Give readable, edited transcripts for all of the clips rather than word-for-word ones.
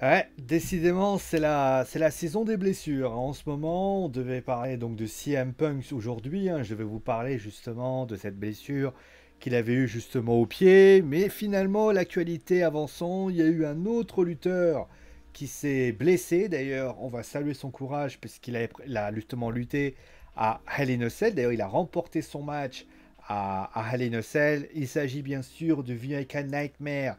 Ouais, décidément, c'est la saison des blessures. En ce moment, on devait parler donc de CM Punk aujourd'hui, hein. Je vais vous parler justement de cette blessure qu'il avait eue justement au pied. Mais finalement, l'actualité avançant, il y a eu un autre lutteur qui s'est blessé. D'ailleurs, on va saluer son courage puisqu'il a justement lutté à Hell in a Cell. D'ailleurs, il a remporté son match à Hell in a Cell. Il s'agit bien sûr du American Nightmare,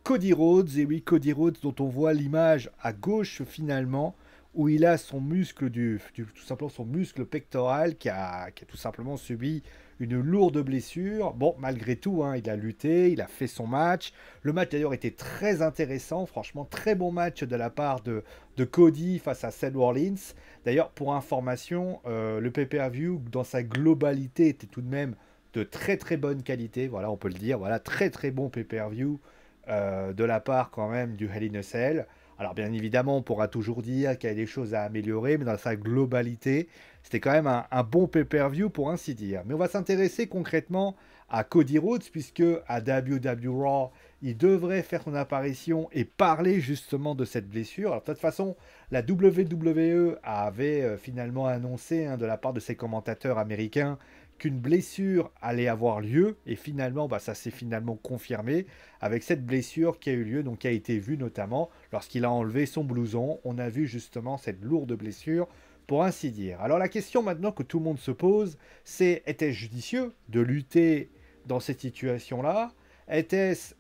Cody Rhodes. Et oui, Cody Rhodes dont on voit l'image à gauche finalement, où il a son muscle tout simplement son muscle pectoral qui a tout simplement subi une lourde blessure. Bon, malgré tout, hein, il a lutté, il a fait son match. Le match d'ailleurs était très intéressant, franchement, très bon match de la part de Cody face à Seth Rollins. D'ailleurs, pour information, le pay-per-view dans sa globalité était tout de même de très très bonne qualité, voilà, on peut le dire, voilà, très très bon pay-per-view de la part quand même du Hell in a Cell. Alors bien évidemment, on pourra toujours dire qu'il y a des choses à améliorer, mais dans sa globalité, c'était quand même un bon pay-per-view pour ainsi dire. Mais on va s'intéresser concrètement à Cody Rhodes, puisque à WWE Raw, il devrait faire son apparition et parler justement de cette blessure. Alors de toute façon, la WWE avait finalement annoncé, hein, de la part de ses commentateurs américains, qu'une blessure allait avoir lieu, et finalement, bah, ça s'est finalement confirmé avec cette blessure qui a eu lieu, donc qui a été vue notamment lorsqu'il a enlevé son blouson. On a vu justement cette lourde blessure, pour ainsi dire. Alors la question maintenant que tout le monde se pose, c'est était-ce judicieux de lutter dans cette situation-là? Était-ce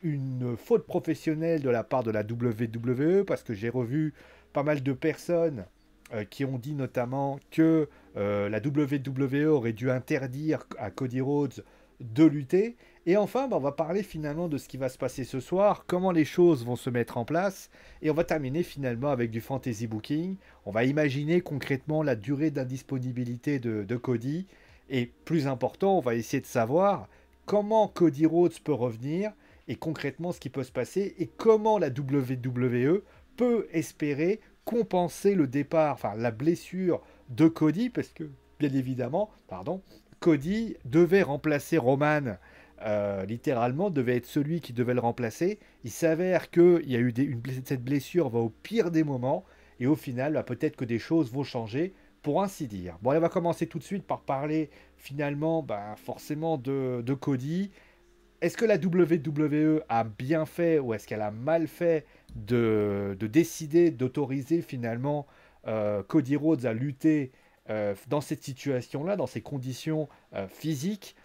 une faute professionnelle de la part de la WWE? Parce que j'ai revu pas mal de personnes qui ont dit notamment que la WWE aurait dû interdire à Cody Rhodes de lutter. Et enfin, bah, on va parler finalement de ce qui va se passer ce soir, comment les choses vont se mettre en place, et on va terminer finalement avec du fantasy booking. On va imaginer concrètement la durée d'indisponibilité de Cody, et plus important, on va essayer de savoir comment Cody Rhodes peut revenir, et concrètement ce qui peut se passer, et comment la WWE peut espérer compenser le départ, enfin la blessure de Cody, parce que bien évidemment, pardon, Cody devait remplacer Roman, littéralement, devait être celui qui devait le remplacer. Il s'avère que il y a eu cette blessure va au pire des moments, et au final, bah, peut-être que des choses vont changer, pour ainsi dire. Bon, allez, on va commencer tout de suite par parler finalement, bah, forcément de Cody. Est-ce que la WWE a bien fait ou est-ce qu'elle a mal fait de décider d'autoriser finalement Cody Rhodes à lutter dans cette situation-là, dans ces conditions physiques?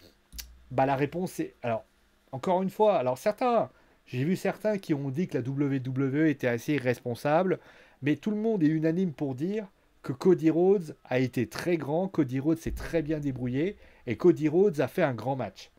Bah, la réponse est... Alors, encore une fois, alors certains, j'ai vu certains qui ont dit que la WWE était assez irresponsable, mais tout le monde est unanime pour dire que Cody Rhodes a été très grand, Cody Rhodes s'est très bien débrouillé, et Cody Rhodes a fait un grand match.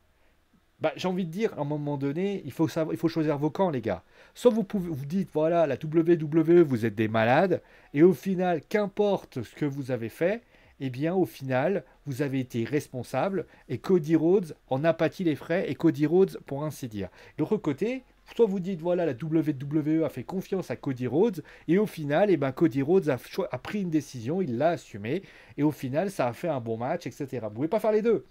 Bah, j'ai envie de dire, à un moment donné, il faut choisir vos camps, les gars. Soit vous dites, voilà, la WWE, vous êtes des malades, et au final, qu'importe ce que vous avez fait, eh bien, au final, vous avez été responsable, et Cody Rhodes en a pâti les frais, et Cody Rhodes, pour ainsi dire. De l'autre côté, soit vous dites, voilà, la WWE a fait confiance à Cody Rhodes, et au final, eh ben, Cody Rhodes a pris une décision, il l'a assumé, et au final, ça a fait un bon match, etc. Vous ne pouvez pas faire les deux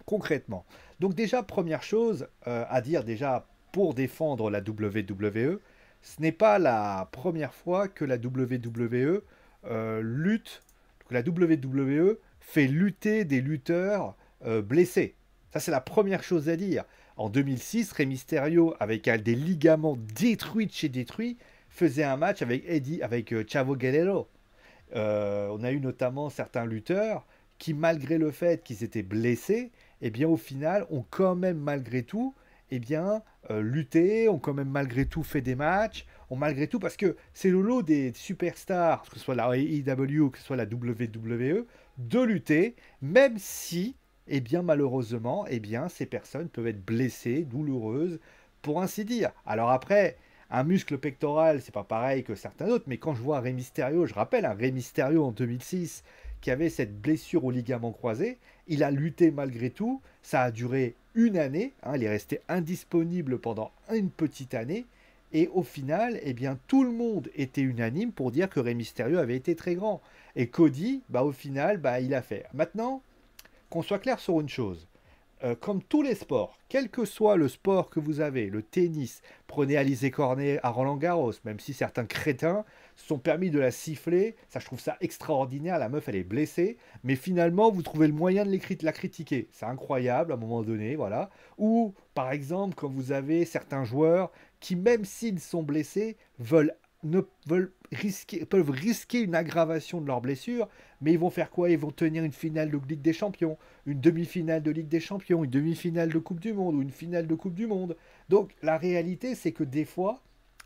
concrètement. Donc déjà, première chose à dire déjà pour défendre la WWE, ce n'est pas la première fois que la WWE lutte, que la WWE fait lutter des lutteurs blessés. Ça, c'est la première chose à dire. En 2006, Rey Mysterio, avec des ligaments détruits de chez détruits, faisait un match avec Chavo Guerrero. On a eu notamment certains lutteurs qui, malgré le fait qu'ils étaient blessés, eh bien, au final, ont quand même, malgré tout, eh bien, lutté, ont quand même, malgré tout, fait des matchs, ont malgré tout, parce que c'est le lot des superstars, que ce soit la AEW, que ce soit la WWE, de lutter, même si, eh bien, malheureusement, eh bien, ces personnes peuvent être blessées, douloureuses, pour ainsi dire. Alors après, un muscle pectoral, c'est pas pareil que certains autres, mais quand je vois Rey Mysterio, je rappelle un Rey Mysterio en 2006 qui avait cette blessure au ligament croisé, il a lutté malgré tout, ça a duré une année, hein, il est resté indisponible pendant une petite année, et au final, eh bien, tout le monde était unanime pour dire que Rey Mysterio avait été très grand. Et Cody, bah, au final, bah, il a fait. Maintenant, qu'on soit clair sur une chose, comme tous les sports, quel que soit le sport que vous avez, le tennis, prenez Alizé Cornet à Roland-Garros, même si certains crétins se sont permis de la siffler, ça je trouve ça extraordinaire, la meuf elle est blessée, mais finalement vous trouvez le moyen de la critiquer, c'est incroyable à un moment donné, voilà. Ou par exemple quand vous avez certains joueurs qui même s'ils sont blessés ne veulent peuvent risquer une aggravation de leur blessure, mais ils vont faire quoi? Ils vont tenir une finale de Ligue des Champions, une demi-finale de Ligue des Champions, une demi-finale de Coupe du Monde ou une finale de Coupe du Monde. Donc la réalité, c'est que des fois,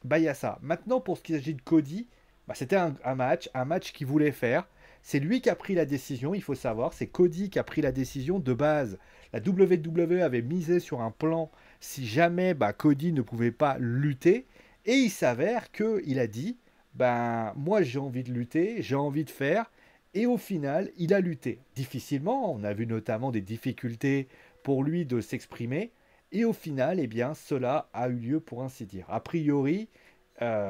bah il y a ça. Maintenant, pour ce qui s'agit de Cody, bah, c'était un match qu'il voulait faire. C'est lui qui a pris la décision, il faut savoir. C'est Cody qui a pris la décision de base. La WWE avait misé sur un plan si jamais bah, Cody ne pouvait pas lutter. Et il s'avère qu'il a dit, ben moi j'ai envie de lutter, j'ai envie de faire. Et au final, il a lutté. Difficilement, on a vu notamment des difficultés pour lui de s'exprimer. Et au final, eh bien, cela a eu lieu pour ainsi dire. A priori,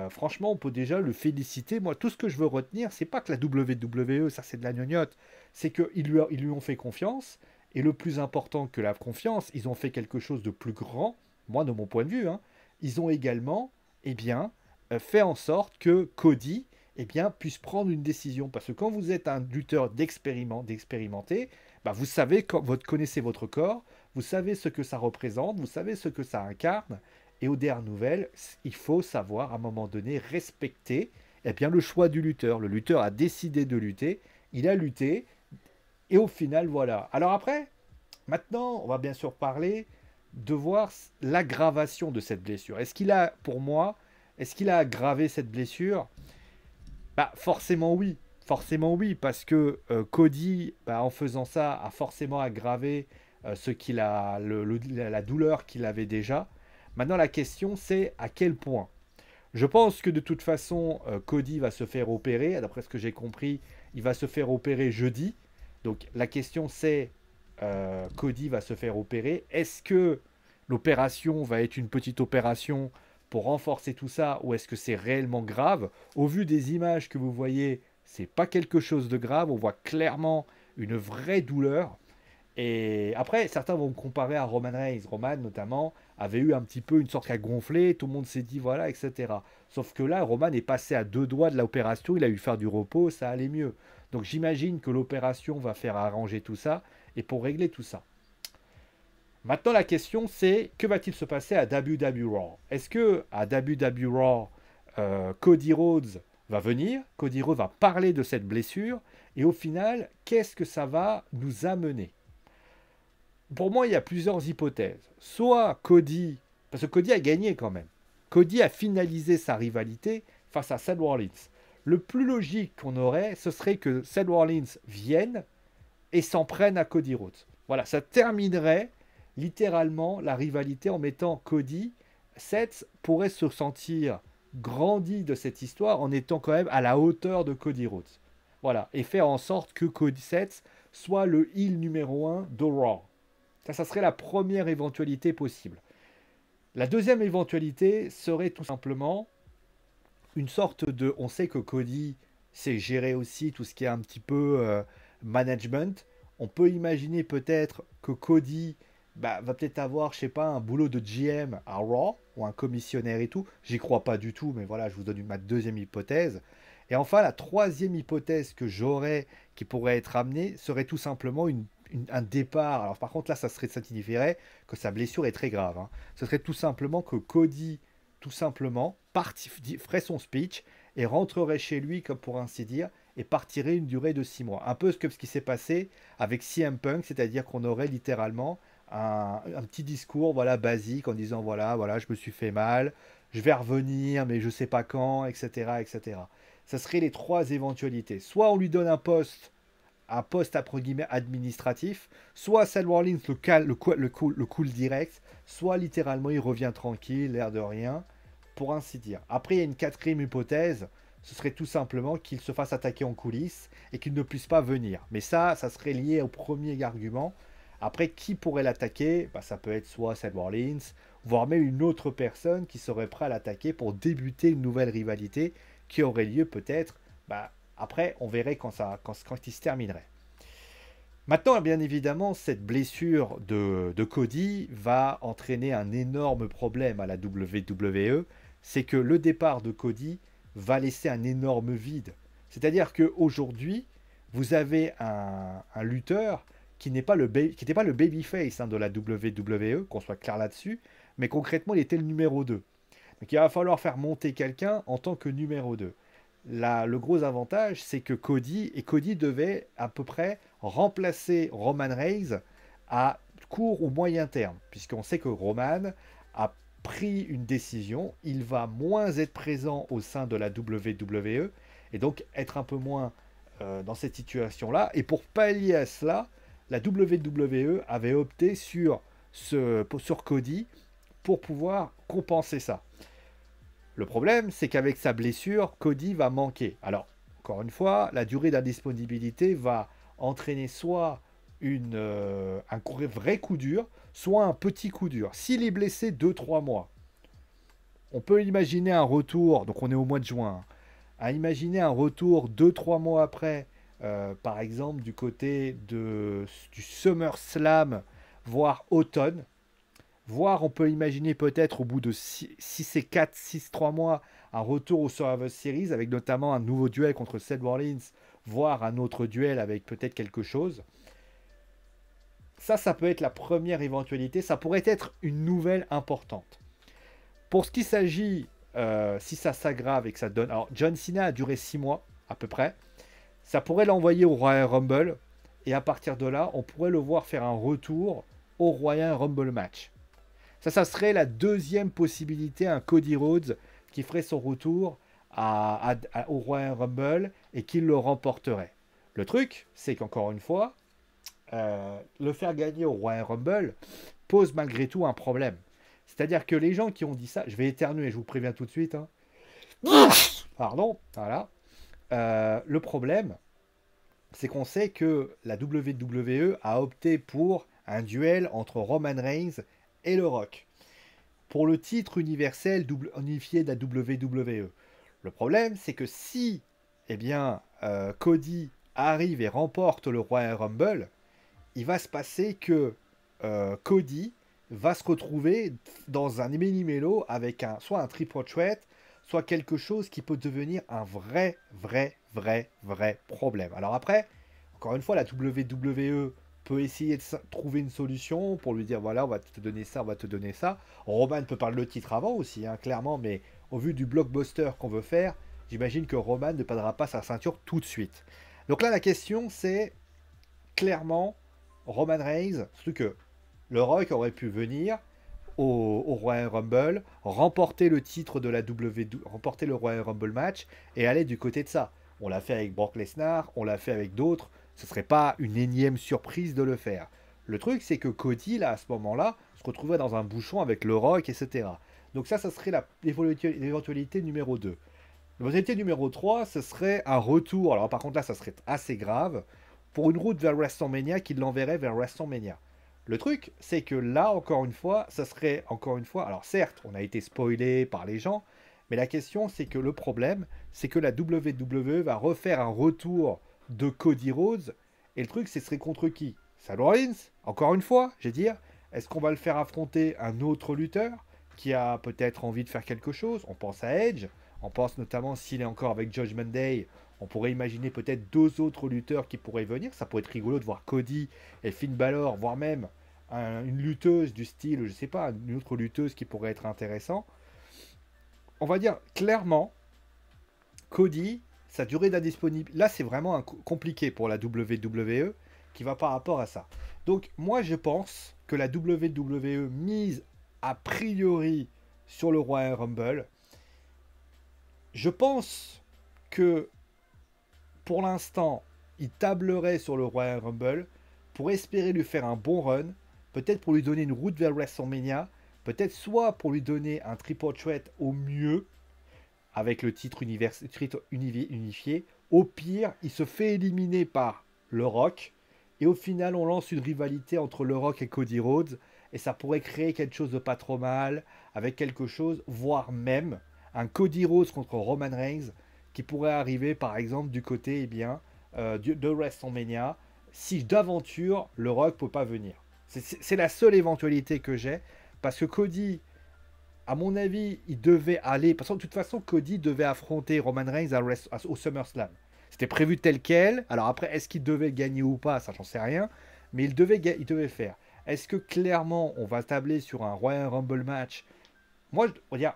franchement, on peut déjà le féliciter. Moi, tout ce que je veux retenir, c'est pas que la WWE, ça c'est de la gnognotte, c'est ils lui ont fait confiance. Et le plus important que la confiance, ils ont fait quelque chose de plus grand, moi de mon point de vue, hein. Ils ont également, eh bien, fait en sorte que Cody, eh bien, puisse prendre une décision. Parce que quand vous êtes un lutteur d'expérimenté, bah, vous savez, connaissez votre corps, vous savez ce que ça représente, vous savez ce que ça incarne. Et aux dernières nouvelles, il faut savoir à un moment donné respecter eh bien, le choix du lutteur. Le lutteur a décidé de lutter, il a lutté, et au final, voilà. Alors après, maintenant, on va bien sûr parler de voir l'aggravation de cette blessure. Est-ce qu'il a, pour moi, est-ce qu'il a aggravé cette blessure? Bah, forcément oui, parce que Cody, bah, en faisant ça, a forcément aggravé ce qu'il a, la douleur qu'il avait déjà. Maintenant, la question, c'est à quel point. Je pense que de toute façon, Cody va se faire opérer. D'après ce que j'ai compris, il va se faire opérer jeudi. Donc la question, c'est Cody va se faire opérer. Est-ce que l'opération va être une petite opération pour renforcer tout ça ou est-ce que c'est réellement grave? Au vu des images que vous voyez, c'est pas quelque chose de grave. On voit clairement une vraie douleur. Et après, certains vont me comparer à Roman Reigns. Roman, notamment, avait eu un petit peu une sorte qui a gonflé, tout le monde s'est dit voilà, etc. Sauf que là, Roman est passé à 2 doigts de l'opération, il a eu faire du repos, ça allait mieux. Donc j'imagine que l'opération va faire arranger tout ça et pour régler tout ça. Maintenant, la question c'est que va-t-il se passer à WWE Raw? Est-ce que à WWE Raw, Cody Rhodes va venir, Cody Rhodes va parler de cette blessure et au final, qu'est-ce que ça va nous amener? Pour moi, il y a plusieurs hypothèses. Soit Cody, parce que Cody a gagné quand même. Cody a finalisé sa rivalité face à Seth Rollins. Le plus logique qu'on aurait, ce serait que Seth Rollins vienne et s'en prenne à Cody Rhodes. Voilà, ça terminerait littéralement la rivalité en mettant Cody. Seth pourrait se sentir grandi de cette histoire en étant quand même à la hauteur de Cody Rhodes. Voilà, et faire en sorte que Cody Seth soit le heel numéro 1 de Raw. Ça serait la première éventualité possible. La deuxième éventualité serait tout simplement une sorte de... On sait que Cody sait gérer aussi tout ce qui est un petit peu management. On peut imaginer peut-être que Cody va peut-être avoir, je sais pas, un boulot de GM à Raw ou un commissionnaire et tout. J'y crois pas du tout, mais voilà, je vous donne ma deuxième hypothèse. Et enfin, la troisième hypothèse que j'aurais, qui pourrait être amenée, serait tout simplement un départ. Alors par contre, là, ça signifierait que sa blessure est très grave, hein. Ce serait tout simplement que Cody, tout simplement, ferait son speech et rentrerait chez lui, comme pour ainsi dire, et partirait une durée de 6 mois. Un peu ce qui s'est passé avec CM Punk, c'est-à-dire qu'on aurait littéralement un petit discours voilà, basique en disant voilà, je me suis fait mal, je vais revenir, mais je sais pas quand, etc. etc. Ça serait les trois éventualités. Soit on lui donne un poste entre guillemets administratif, soit Seth Rollins le cool direct, soit littéralement il revient tranquille, l'air de rien, pour ainsi dire. Après, il y a une quatrième hypothèse, ce serait tout simplement qu'il se fasse attaquer en coulisses et qu'il ne puisse pas venir. Mais ça serait lié au premier argument. Après, qui pourrait l'attaquer? Ça peut être soit Seth Rollins, voire même une autre personne qui serait prêt à l'attaquer pour débuter une nouvelle rivalité qui aurait lieu peut-être. Après, on verrait quand il se terminerait. Maintenant, bien évidemment, cette blessure de Cody va entraîner un énorme problème à la WWE. C'est que le départ de Cody va laisser un énorme vide. C'est-à-dire qu'aujourd'hui, vous avez un lutteur qui n'était pas le babyface de la WWE, qu'on soit clair là-dessus, mais concrètement, il était le numéro 2. Donc il va falloir faire monter quelqu'un en tant que numéro 2. Là, le gros avantage, c'est que Cody devait à peu près remplacer Roman Reigns à court ou moyen terme, puisqu'on sait que Roman a pris une décision, il va moins être présent au sein de la WWE, et donc être un peu moins dans cette situation-là. Et pour pallier à cela, la WWE avait opté sur Cody pour pouvoir compenser ça. Le problème, c'est qu'avec sa blessure, Cody va manquer. Alors, encore une fois, la durée d'indisponibilité va entraîner soit un vrai coup dur, soit un petit coup dur. S'il est blessé 2-3 mois, on peut imaginer un retour, donc on est au mois de juin, hein, à imaginer un retour 2-3 mois après, par exemple du côté du SummerSlam, voire automne. Voire on peut imaginer peut-être au bout de 6 et 4, 6, 3 mois, un retour au Survivor Series avec notamment un nouveau duel contre Seth Rollins, voire un autre duel avec peut-être quelque chose. Ça peut être la première éventualité. Ça pourrait être une nouvelle importante. Pour ce qui s'agit, si ça s'aggrave et que ça donne... Alors, John Cena a duré 6 mois, à peu près. Ça pourrait l'envoyer au Royal Rumble. Et à partir de là, on pourrait le voir faire un retour au Royal Rumble match. Ça serait la deuxième possibilité, un Cody Rhodes qui ferait son retour au Royal Rumble et qui le remporterait. Le truc, c'est qu'encore une fois, le faire gagner au Royal Rumble pose malgré tout un problème. C'est-à-dire que les gens qui ont dit ça, je vais éternuer, je vous préviens tout de suite. Hein. Pardon, voilà. Le problème, c'est qu'on sait que la WWE a opté pour un duel entre Roman Reigns et le Rock pour le titre universel unifié de la WWE. Le problème, c'est que si Cody arrive et remporte le Royal Rumble, il va se passer que Cody va se retrouver dans un mini-mélo avec soit un triple threat, soit quelque chose qui peut devenir un vrai problème. Alors après, encore une fois, la WWE peut essayer de trouver une solution pour lui dire voilà, on va te donner ça, on va te donner ça. Roman peut parler le titre avant aussi, hein, clairement, mais au vu du blockbuster qu'on veut faire, j'imagine que Roman ne perdra pas sa ceinture tout de suite. Donc là, la question, c'est clairement Roman Reigns, surtout que le Rock aurait pu venir au Royal Rumble, remporter le titre de la remporter le Royal Rumble match et aller du côté de ça. On l'a fait avec Brock Lesnar, on l'a fait avec d'autres. Ce serait pas une énième surprise de le faire. Le truc, c'est que Cody, là, à ce moment-là, se retrouvait dans un bouchon avec le Rock, etc. Donc ça serait l'éventualité numéro 2. L'éventualité numéro 3, ce serait un retour. Alors par contre là, ça serait assez grave. Pour une route vers WrestleMania qui l'enverrait vers WrestleMania. Le truc, c'est que là, encore une fois, ça serait encore une fois... Alors certes, on a été spoilé par les gens, mais la question, c'est que le problème, c'est que la WWE va refaire un retour de Cody Rhodes. Et le truc, ce serait contre qui? Seth Rollins, encore une fois, je vais dire. Est-ce qu'on va le faire affronter un autre lutteur qui a peut-être envie de faire quelque chose? On pense à Edge. On pense notamment, s'il est encore avec Judgment Day, on pourrait imaginer peut-être 2 autres lutteurs qui pourraient venir. Ça pourrait être rigolo de voir Cody et Finn Balor, voire même une lutteuse du style, je sais pas, une autre lutteuse qui pourrait être intéressant. On va dire clairement, Cody, sa durée d'indisponibilité, là c'est vraiment compliqué pour la WWE qui va par rapport à ça. Donc moi je pense que la WWE mise a priori sur le Royal Rumble. Je pense que pour l'instant, il tablerait sur le Royal Rumble pour espérer lui faire un bon run, peut-être pour lui donner une route vers WrestleMania, peut-être soit pour lui donner un triple threat au mieux, avec le titre unifié. Au pire, il se fait éliminer par le Rock, et au final, on lance une rivalité entre le Rock et Cody Rhodes, et ça pourrait créer quelque chose de pas trop mal, avec quelque chose, voire même un Cody Rhodes contre Roman Reigns, qui pourrait arriver par exemple du côté de WrestleMania, si d'aventure le Rock peut pas venir. C'est la seule éventualité que j'ai, parce que Cody, à mon avis, il devait aller. Parce que de toute façon, Cody devait affronter Roman Reigns au SummerSlam. C'était prévu tel quel. Alors après, est-ce qu'il devait gagner ou pas, ça j'en sais rien. Mais il devait faire. Est-ce que clairement, on va tabler sur un Royal Rumble match? Moi, regarde,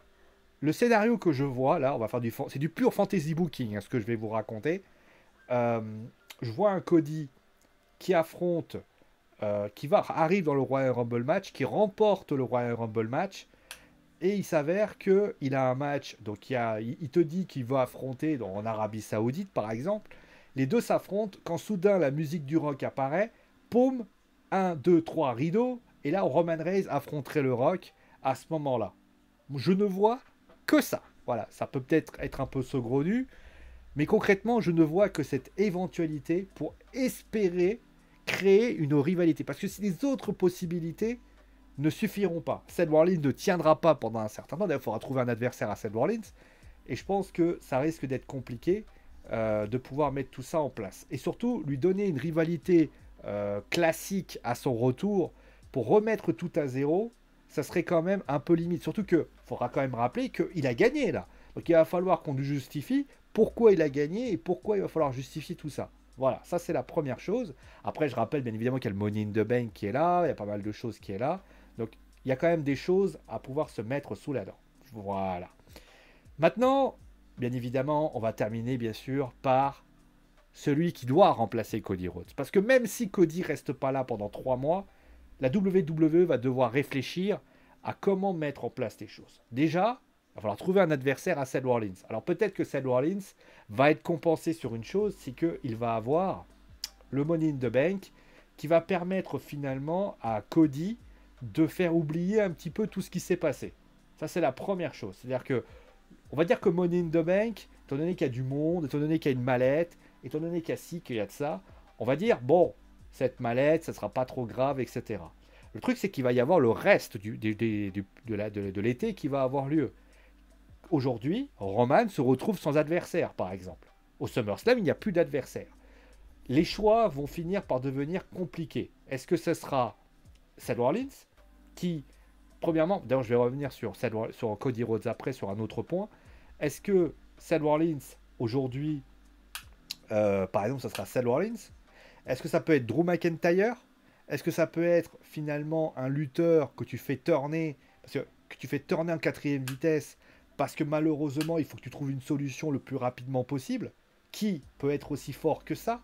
le scénario que je vois là, on va faire c'est du pur fantasy booking, hein, ce que je vais vous raconter. Euh, je vois un Cody qui affronte, arrive dans le Royal Rumble match, qui remporte le Royal Rumble match, et il s'avère que il a un match, donc il te dit qu'il va affronter en Arabie Saoudite par exemple. Les deux s'affrontent quand soudain la musique du rock apparaît, poum, 1, 2, 3 rideaux, et là Roman Reigns affronterait le rock à ce moment-là. Je ne vois que ça. Voilà, ça peut peut-être être un peu saugrenu, mais concrètement, je ne vois que cette éventualité pour espérer créer une rivalité. Parce que si les autres possibilités ne suffiront pas, Seth Rollins ne tiendra pas pendant un certain temps. D'ailleurs, il faudra trouver un adversaire à Seth Rollins. Et je pense que ça risque d'être compliqué de pouvoir mettre tout ça en place. Et surtout, lui donner une rivalité classique à son retour pour remettre tout à zéro, ça serait quand même un peu limite. Surtout qu'il faudra quand même rappeler qu'il a gagné là. Donc il va falloir qu'on lui justifie pourquoi il a gagné et pourquoi il va falloir justifier tout ça. Voilà, ça c'est la première chose. Après, je rappelle bien évidemment qu'il y a le Money in the Bank qui est là, il y a pas mal de choses qui est là. Donc il y a quand même des choses à pouvoir se mettre sous la dent. Voilà. Maintenant, bien évidemment, on va terminer bien sûr par celui qui doit remplacer Cody Rhodes. Parce que même si Cody reste pas là pendant 3 mois, la WWE va devoir réfléchir à comment mettre en place les choses. Déjà, il va falloir trouver un adversaire à Seth Rollins. Alors peut-être que Seth Rollins va être compensé sur une chose, c'est qu'il va avoir le Money in the Bank qui va permettre finalement à Cody de faire oublier un petit peu tout ce qui s'est passé. Ça, c'est la première chose. C'est-à-dire que, on va dire que Money in the Bank, étant donné qu'il y a du monde, étant donné qu'il y a une mallette, étant donné qu'il y a ci, qu'il y a de ça, on va dire, bon, cette mallette, ça ne sera pas trop grave, etc. Le truc, c'est qu'il va y avoir le reste de l'été qui va avoir lieu. Aujourd'hui, Roman se retrouve sans adversaire, par exemple. Au SummerSlam, il n'y a plus d'adversaire. Les choix vont finir par devenir compliqués. Est-ce que ce sera Seth Rollins qui, premièrement, d'ailleurs je vais revenir sur Cody Rhodes après, sur un autre point. Est-ce que Seth Rollins, aujourd'hui, par exemple, ça sera Seth Rollins? Est-ce que ça peut être Drew McIntyre? Est-ce que ça peut être finalement un lutteur que tu fais turner, que tu fais turner en quatrième vitesse, parce que malheureusement, il faut que tu trouves une solution le plus rapidement possible, qui peut être aussi fort que ça?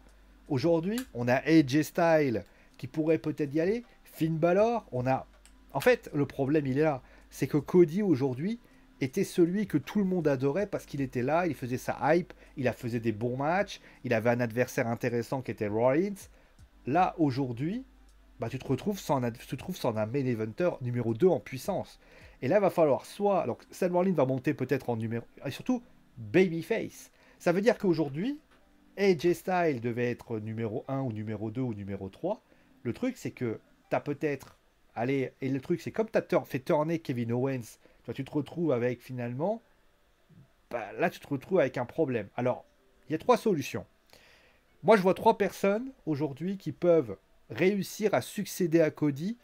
Aujourd'hui, on a AJ Styles qui pourrait peut-être y aller, Finn Balor, on a... En fait, le problème, il est là. C'est que Cody, aujourd'hui, était celui que tout le monde adorait parce qu'il était là, il faisait sa hype, il faisait des bons matchs, il avait un adversaire intéressant qui était Rollins. Là, aujourd'hui, bah, tu te retrouves sans un main eventer numéro 2 en puissance. Et là, il va falloir soit... Alors, Seth Rollins va monter peut-être en numéro... Et surtout, babyface. Ça veut dire qu'aujourd'hui, AJ Styles devait être numéro 1 ou numéro 2 ou numéro 3. Le truc, c'est que tu as peut-être... Allez, et le truc, c'est comme tu as fait tourner Kevin Owens, toi, tu te retrouves avec finalement... Bah, là, tu te retrouves avec un problème. Alors, il y a 3 solutions. Moi, je vois 3 personnes aujourd'hui qui peuvent réussir à succéder à Cody.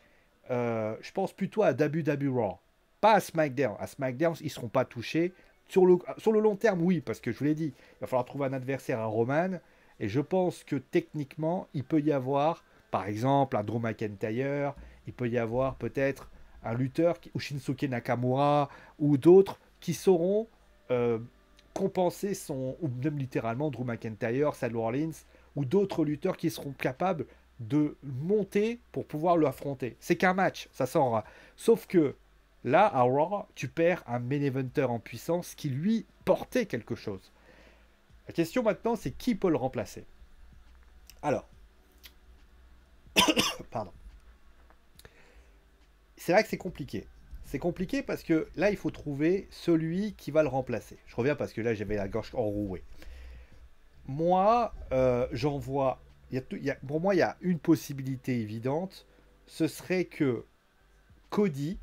Je pense plutôt à WWE Raw. Pas à SmackDown. À SmackDown, ils ne seront pas touchés. Sur le long terme, oui, parce que je vous l'ai dit, il va falloir trouver un adversaire à Roman. Et je pense que techniquement, il peut y avoir, par exemple, un Drew McIntyre. Il peut y avoir peut-être un lutteur, ou Shinsuke Nakamura, ou d'autres qui sauront compenser ou même littéralement Drew McIntyre, Seth Rollins, ou d'autres lutteurs qui seront capables de monter pour pouvoir le affronter. C'est qu'un match, ça s'en. Sauf que là, à Raw, tu perds un main eventer en puissance qui lui portait quelque chose. La question maintenant, c'est qui peut le remplacer? Alors, pardon. C'est là que c'est compliqué. C'est compliqué parce que là, il faut trouver celui qui va le remplacer. Je reviens parce que là, j'avais la gorge enrouée. Moi, j'en vois... pour moi, il y a une possibilité évidente. Ce serait que Cody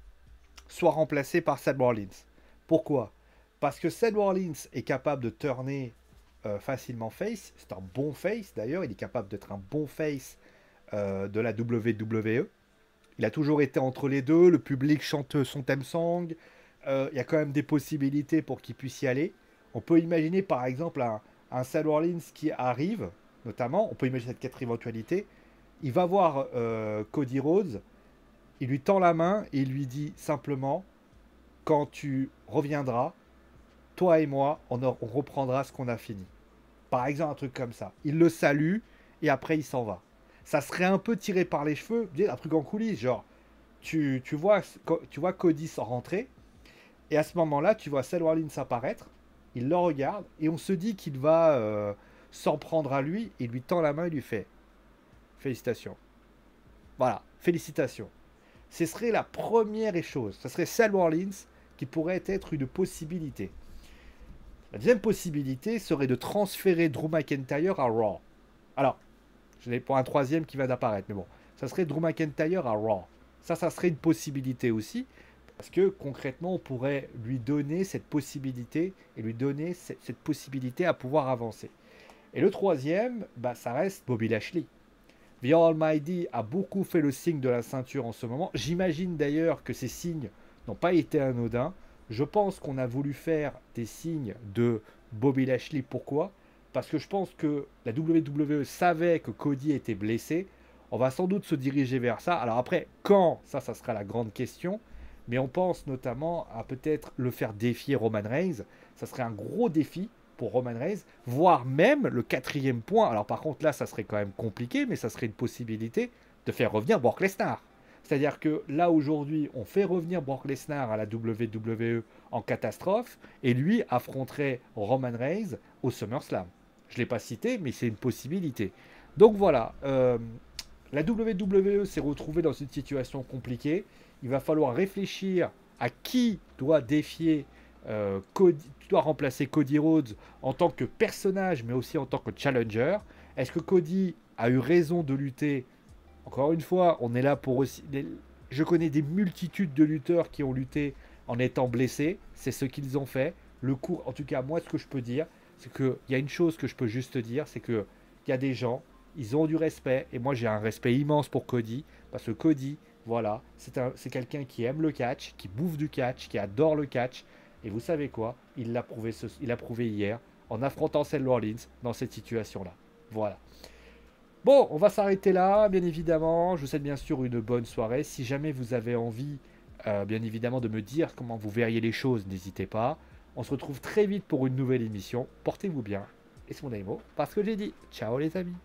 soit remplacé par Seth Rollins. Pourquoi? Parce que Seth Rollins est capable de turner facilement face. C'est un bon face d'ailleurs. Il est capable d'être un bon face de la WWE. Il a toujours été entre les deux. Le public chante son theme song. Il y a quand même des possibilités pour qu'il puisse y aller. On peut imaginer par exemple un Seth Rollins qui arrive, notamment. On peut imaginer cette quatrième éventualité. Il va voir Cody Rhodes. Il lui tend la main et il lui dit simplement, quand tu reviendras, toi et moi, on reprendra ce qu'on a fini. Par exemple, un truc comme ça. Il le salue et après il s'en va. Ça serait un peu tiré par les cheveux, un truc en coulisses, genre, tu vois Cody s'en rentrer, et à ce moment-là, tu vois Seth Rollins apparaître, il le regarde, et on se dit qu'il va s'en prendre à lui, il lui tend la main et lui fait félicitations. Voilà, félicitations. Ce serait la première chose. Ce serait Seth Rollins qui pourrait être une possibilité. La deuxième possibilité serait de transférer Drew McIntyre à Raw. Alors, je n'ai pas un troisième qui va d'apparaître, mais bon, ça serait Drew McIntyre à Raw. Ça serait une possibilité aussi, parce que concrètement, on pourrait lui donner cette possibilité et lui donner cette possibilité à pouvoir avancer. Et le troisième, bah, ça reste Bobby Lashley. The Almighty a beaucoup fait le signe de la ceinture en ce moment. J'imagine d'ailleurs que ces signes n'ont pas été anodins. Je pense qu'on a voulu faire des signes de Bobby Lashley. Pourquoi? Parce que je pense que la WWE savait que Cody était blessé. On va sans doute se diriger vers ça. Alors après, quand? Ça sera la grande question. Mais on pense notamment à peut-être le faire défier Roman Reigns. Ça serait un gros défi pour Roman Reigns, voire même le quatrième point. Alors par contre là, ça serait quand même compliqué, mais ça serait une possibilité de faire revenir Brock Lesnar. C'est-à-dire que là aujourd'hui, on fait revenir Brock Lesnar à la WWE en catastrophe, et lui affronterait Roman Reigns au SummerSlam. Je ne l'ai pas cité, mais c'est une possibilité. Donc voilà, la WWE s'est retrouvée dans une situation compliquée. Il va falloir réfléchir à qui doit défier Cody, doit remplacer Cody Rhodes en tant que personnage, mais aussi en tant que challenger. Est-ce que Cody a eu raison de lutter? Encore une fois, on est là pour aussi. Je connais des multitudes de lutteurs qui ont lutté en étant blessés. C'est ce qu'ils ont fait. Le coup, en tout cas, moi, ce que je peux dire, c'est qu'il y a une chose que je peux juste dire, c'est qu'il y a des gens, ils ont du respect, et moi j'ai un respect immense pour Cody, parce que Cody, voilà, c'est quelqu'un qui aime le catch, qui bouffe du catch, qui adore le catch, et vous savez quoi, il l'a prouvé hier, en affrontant Seth Rollins dans cette situation-là. Voilà. Bon, on va s'arrêter là, bien évidemment. Je vous souhaite bien sûr une bonne soirée. Si jamais vous avez envie, bien évidemment, de me dire comment vous verriez les choses, n'hésitez pas. On se retrouve très vite pour une nouvelle émission. Portez-vous bien. Et c'est mon Aimo, parce que j'ai dit. Ciao les amis.